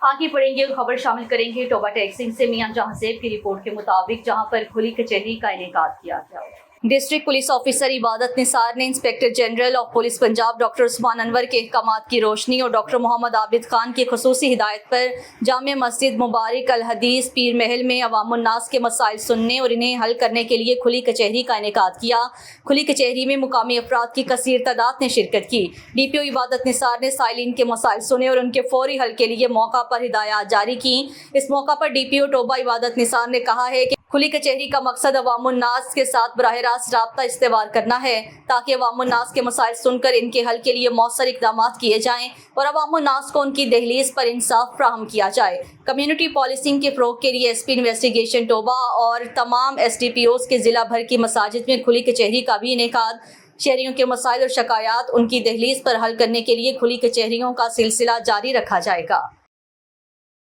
आगे बढ़ेंगे और खबर शामिल करेंगे टोबा टैक्सिंग से मियां जहांजेब की रिपोर्ट के मुताबिक, जहां पर खुली कचहरी का इनेकाद किया गया। डिस्ट्रिक्ट पुलिस ऑफिसर इबादत निसार ने inspector general of police Punjab doctor Usman Anwar के अहकामात की रोशनी और डॉक्टर मोहम्मद आबिद खान की खुसूसी हिदायत पर जामे मस्जिद मुबारक अल हदीस पीर महल में अवामुन्नास के मसाइल सुनने और इन्हें हल करने के लिए खुली कचहरी का इनेकाद किया। खुली कचहरी में मुकामी अफराद की कसीर तादाद ने शिरकत की। DPO इबादत निसार ने साइलिन के मसाइल सुने और उनके फौरी हल के लिए मौका पर हिदायत जारी की। इस मौका पर DPO टोबा इबादत निसार ने कहा है कि खुली कचहरी का मकसद अवामुन्नास के साथ बराह रास्त राब्ता इस्तेवार करना है, ताकि अवामुन्नास के मसाइल सुनकर इनके हल के लिए मौसर इकदाम किए जाएं और अवामुन्नास को उनकी दहलीज पर इंसाफ फ्राहम किया जाए। कम्युनिटी पॉलिसिंग के फ़रोग़ के लिए SP इन्वेस्टिगेशन टोबा और तमाम SDPOs के ज़िला भर की मसाजिद में खुली कचहरी का भी इनेकाद। शहरियों के मसाइल और शिकायत उनकी दहलीज पर हल करने के लिए खुली कचहरियों का सिलसिला जारी रखा जाएगा।